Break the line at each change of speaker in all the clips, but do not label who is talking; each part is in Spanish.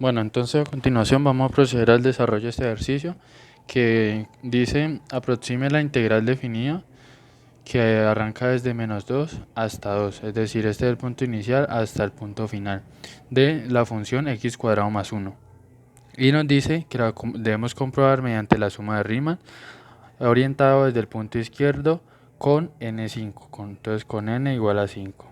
Bueno, entonces a continuación vamos a proceder al desarrollo de este ejercicio que dice aproxime la integral definida que arranca desde -2 hasta 2, es decir, este es el punto inicial hasta el punto final de la función x cuadrado más 1. Y nos dice que debemos comprobar mediante la suma de Riemann orientado desde el punto izquierdo con n5, entonces con n igual a 5.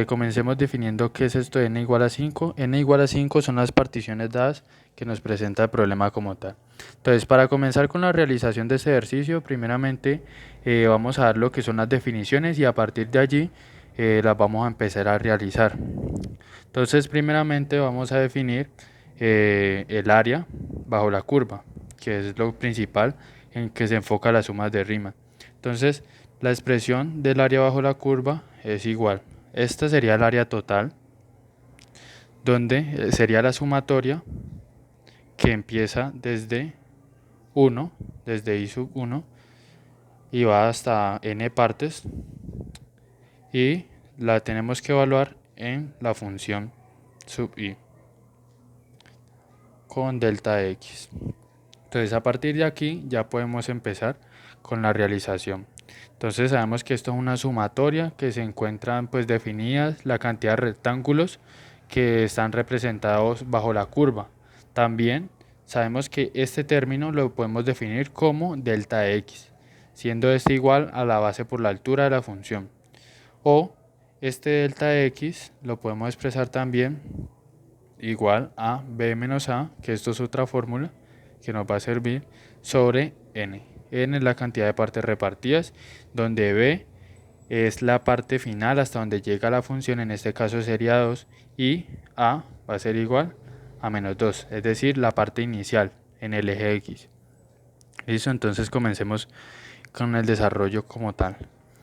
Comencemos definiendo qué es esto de n igual a 5. N igual a 5 son las particiones dadas que nos presenta el problema como tal. Entonces, para comenzar con la realización de este ejercicio, primeramente vamos a dar lo que son las definiciones y a partir de allí las vamos a empezar a realizar. Entonces, primeramente vamos a definir el área bajo la curva, que es lo principal en que se enfoca las sumas de Riemann. Entonces, la expresión del área bajo la curva es igual. Esta sería el área total, donde sería la sumatoria que empieza desde 1, desde i sub 1, y va hasta n partes, y la tenemos que evaluar en la función sub i con delta x. Entonces a partir de aquí ya podemos empezar con la realización. Entonces sabemos que esto es una sumatoria que se encuentran pues definidas la cantidad de rectángulos que están representados bajo la curva. También sabemos que este término lo podemos definir como delta x, siendo este igual a la base por la altura de la función. O este delta x lo podemos expresar también igual a b menos a, que esto es otra fórmula que nos va a servir, sobre n. N es la cantidad de partes repartidas, donde b es la parte final hasta donde llega la función, en este caso sería 2, y a va a ser igual a -2, es decir, la parte inicial en el eje x. Listo, entonces comencemos con el desarrollo como tal.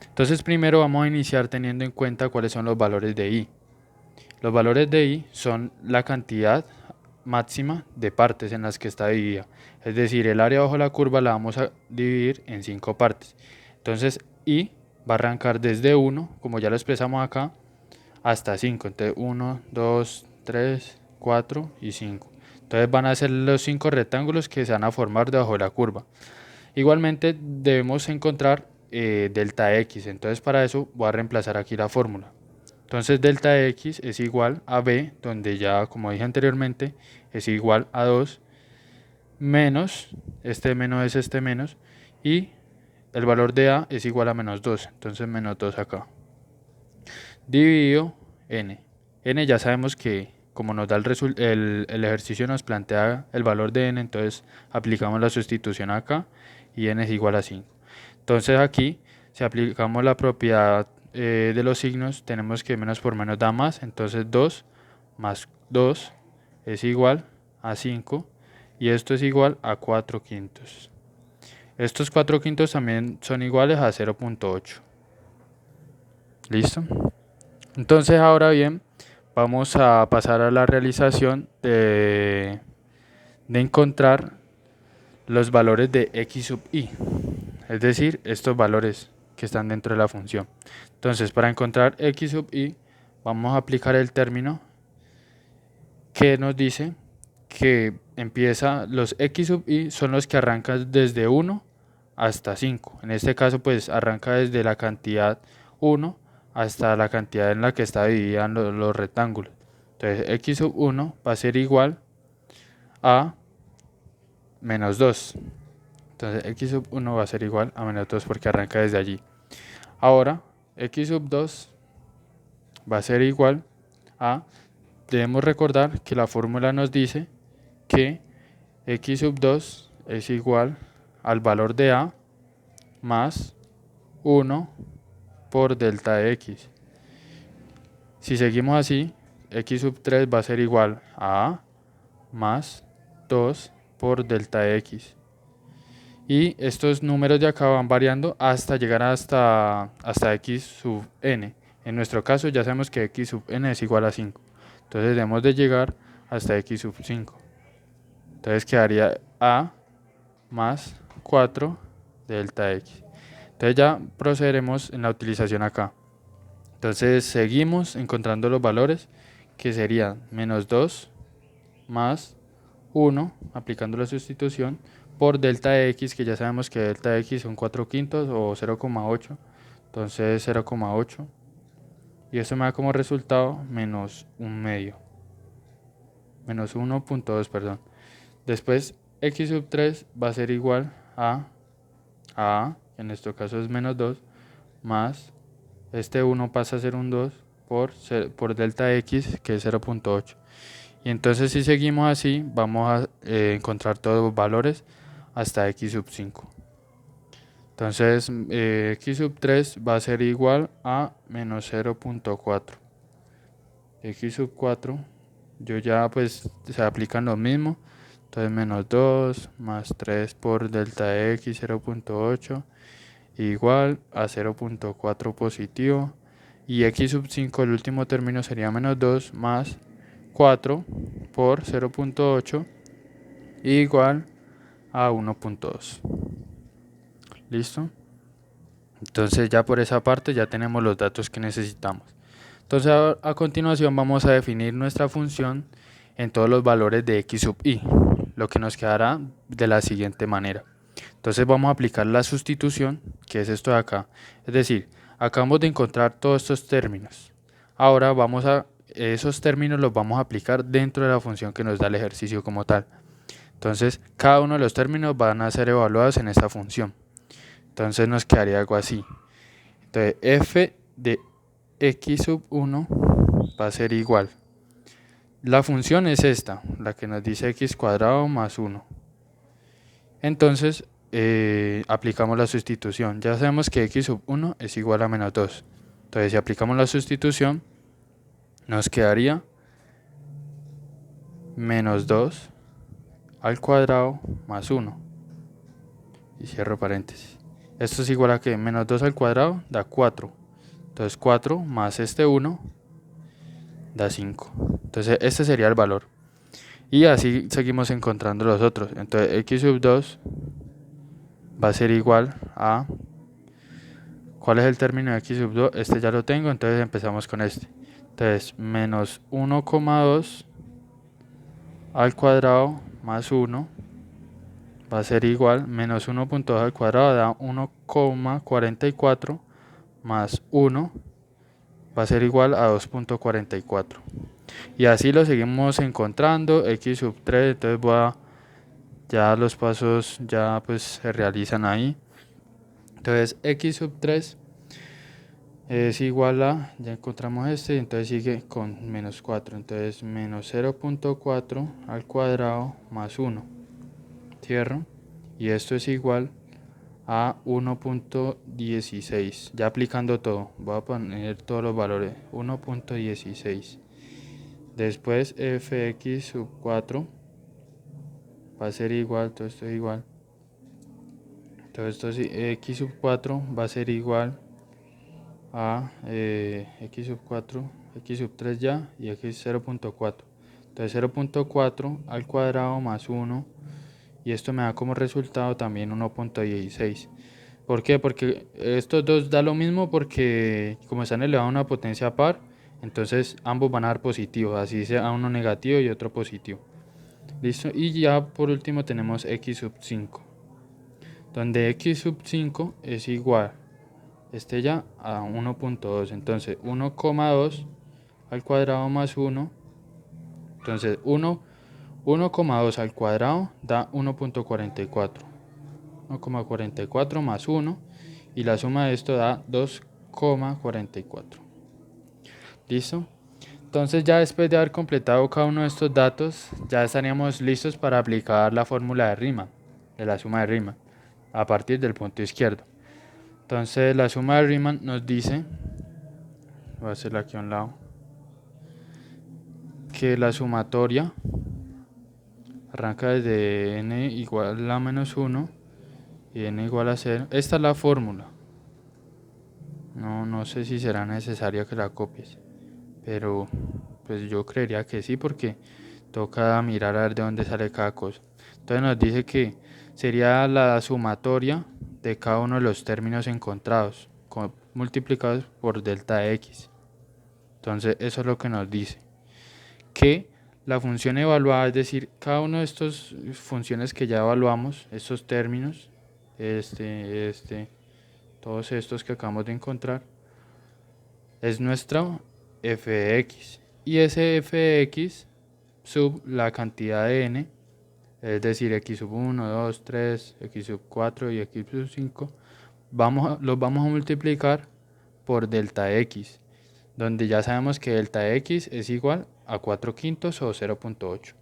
Entonces primero vamos a iniciar teniendo en cuenta cuáles son los valores de i. Los valores de i son la cantidad máxima de partes en las que está dividida. Es decir, el área bajo la curva la vamos a dividir en 5 partes. Entonces, i va a arrancar desde 1, como ya lo expresamos acá, hasta 5. Entonces, 1, 2, 3, 4 y 5. Entonces van a ser los 5 rectángulos que se van a formar debajo de la curva. Igualmente debemos encontrar delta x. Entonces para eso voy a reemplazar aquí la fórmula. Entonces delta x es igual a b, donde ya como dije anteriormente es igual a 2 menos este menos, y el valor de a es igual a -2, entonces -2 acá, dividido n. N ya sabemos que como nos da el ejercicio nos plantea el valor de n, entonces aplicamos la sustitución acá y n es igual a 5. Entonces aquí si aplicamos la propiedad de los signos, tenemos que menos por menos da más, entonces 2 más 2 es igual a 5 y esto es igual a 4/5. Estos 4/5 también son iguales a 0.8. ¿Listo? Entonces ahora bien, vamos a pasar a la realización de encontrar los valores de x sub i, es decir, estos valores que están dentro de la función. Entonces, para encontrar x sub i, vamos a aplicar el término que nos dice que los x sub i son los que arrancan desde 1 hasta 5. En este caso, pues arranca desde la cantidad 1 hasta la cantidad en la que está dividida en los rectángulos. Entonces, x sub 1 va a ser igual a -2. Entonces x sub 1 va a ser igual a -2 porque arranca desde allí. Ahora x sub 2 va a ser igual a, debemos recordar que la fórmula nos dice que x sub 2 es igual al valor de a más 1 por delta de x. Si seguimos así, x sub 3 va a ser igual a más 2 por delta de x. Y estos números de acá van variando hasta llegar hasta x sub n. En nuestro caso ya sabemos que x sub n es igual a 5. Entonces debemos de llegar hasta x sub 5. Entonces quedaría a más 4 delta x. Entonces ya procederemos en la utilización acá. Entonces seguimos encontrando los valores que serían -2 más 1, aplicando la sustitución, por delta de x, que ya sabemos que delta de x son 4 quintos o 0,8. Entonces 0,8. Y eso me da como resultado menos 1 medio. Menos 1,2, perdón. Después x sub 3 va a ser igual a, que en este caso es menos 2, más este 1 pasa a ser un 2 por delta x, que es 0,8. Y entonces si seguimos así, vamos a encontrar todos los valores hasta x sub 5. Entonces x sub 3 va a ser igual a menos 0,4. X sub 4, yo ya pues se aplican lo mismo. Entonces menos 2 más 3 por delta de x, 0,8, igual a 0,4 positivo. Y x sub 5, el último término, sería menos 2 más 4 por 0,8 igual a 1,2. ¿Listo? Entonces ya por esa parte ya tenemos los datos que necesitamos. Entonces a continuación vamos a definir nuestra función en todos los valores de x sub i, lo que nos quedará de la siguiente manera. Entonces vamos a aplicar la sustitución, que es esto de acá. Es decir, acabamos de encontrar todos estos términos. Ahora esos términos los vamos a aplicar dentro de la función que nos da el ejercicio como tal. Entonces cada uno de los términos van a ser evaluados en esta función. Entonces nos quedaría algo así. Entonces f de x sub 1 va a ser igual. La función es esta, la que nos dice x cuadrado más 1. Entonces aplicamos la sustitución. Ya sabemos que x sub 1 es igual a menos 2. Entonces si aplicamos la sustitución, nos quedaría menos 2 al cuadrado más 1. Y cierro paréntesis. Esto es igual a que menos 2 al cuadrado da 4. Entonces 4 más este 1 da 5. Entonces este sería el valor. Y así seguimos encontrando los otros. Entonces x sub 2 va a ser igual a... ¿Cuál es el término de x sub 2? Este ya lo tengo, entonces empezamos con este. Entonces menos 1,2 al cuadrado más 1 va a ser igual, menos 1,2 al cuadrado da 1,44 más 1 va a ser igual a 2,44. Y así lo seguimos encontrando, x sub 3, entonces ya los pasos ya pues se realizan ahí. Entonces x sub 3 es igual a, ya encontramos este, entonces sigue con menos 4, entonces menos 0,4 al cuadrado más 1, cierro, y esto es igual a 1,16, ya aplicando todo, voy a poner todos los valores, 1,16. Después fx sub 4 va a ser igual, todo esto es igual, todo esto x sub 4 va a ser igual a x sub 4, x sub 3 ya, y x 0,4. Entonces 0,4 al cuadrado más 1, y esto me da como resultado también 1,16. ¿Por qué? Porque estos dos da lo mismo, porque como están elevados a una potencia par, entonces ambos van a dar positivos, así sea uno negativo y otro positivo. ¿Listo? Y ya por último tenemos x sub 5, donde x sub 5 es igual ya a 1,2. Entonces 1,2 al cuadrado más 1. Entonces 1,2 al cuadrado da 1,44. 1,44 más 1. Y la suma de esto da 2,44. ¿Listo? Entonces ya después de haber completado cada uno de estos datos, ya estaríamos listos para aplicar la fórmula de Riemann, de la suma de Riemann, a partir del punto izquierdo. Entonces la suma de Riemann nos dice, voy a hacerla aquí a un lado, que la sumatoria arranca desde n igual a menos 1 y n igual a 0. Esta es la fórmula. No sé si será necesario que la copies, pero pues yo creería que sí, porque toca mirar a ver de dónde sale cada cosa. Entonces nos dice que sería la sumatoria de cada uno de los términos encontrados multiplicados por delta x. Entonces eso es lo que nos dice, que la función evaluada, es decir, cada uno de estos funciones que ya evaluamos, estos términos, todos estos que acabamos de encontrar, es nuestra f de x. Y ese f de x sub la cantidad de n, es decir, x sub 1, 2, 3, x sub 4 y x sub 5, los vamos a multiplicar por delta x, donde ya sabemos que delta x es igual a 4 quintos o 0.8.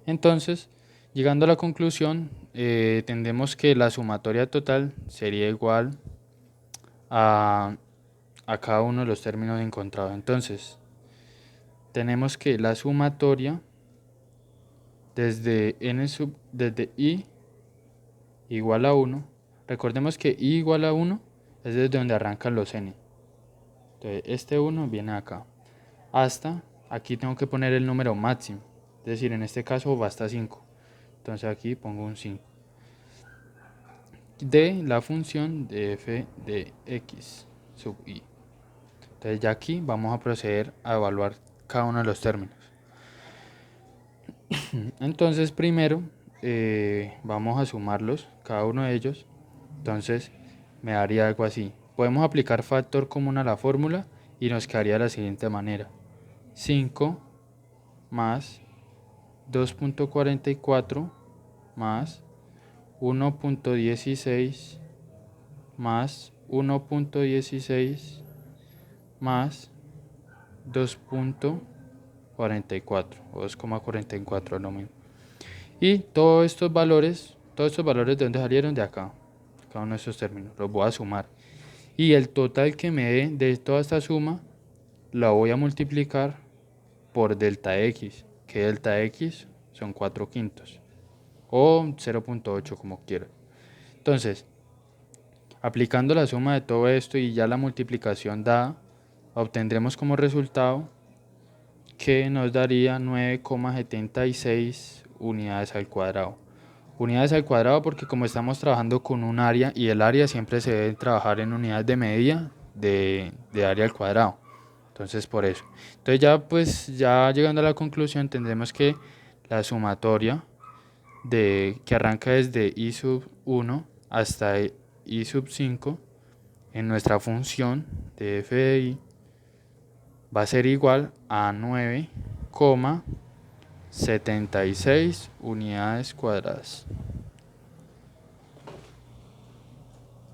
Entonces, llegando a la conclusión, tendremos que la sumatoria total sería igual a cada uno de los términos encontrados. Entonces, tenemos que la sumatoria desde i igual a 1, recordemos que i igual a 1 es desde donde arrancan los n. Entonces, este 1 viene acá. Hasta, aquí tengo que poner el número máximo, es decir, en este caso basta 5. Entonces aquí pongo un 5. De la función de f de x sub i. Entonces ya aquí vamos a proceder a evaluar cada uno de los términos. Entonces primero vamos a sumarlos, cada uno de ellos. Entonces me daría algo así. Podemos aplicar factor común a la fórmula y nos quedaría de la siguiente manera. 5 más 2.44 más 1.16 más 1.16 más 2.44 o 2.44 es lo mismo. Y todos estos valores ¿de dónde salieron? De acá. Cada uno de estos términos los voy a sumar. Y el total que me dé de toda esta suma la voy a multiplicar por delta x, que delta x son 4 quintos o 0.8 como quieran. Entonces, aplicando la suma de todo esto y ya la multiplicación dada, obtendremos como resultado que nos daría 9,76 unidades al cuadrado. Unidades al cuadrado porque como estamos trabajando con un área y el área siempre se debe trabajar en unidades de medida de área al cuadrado. Entonces por eso. Entonces ya llegando a la conclusión tendremos que la sumatoria que arranca desde i sub 1 hasta i sub 5 en nuestra función de f de i va a ser igual a 9,76 unidades cuadradas.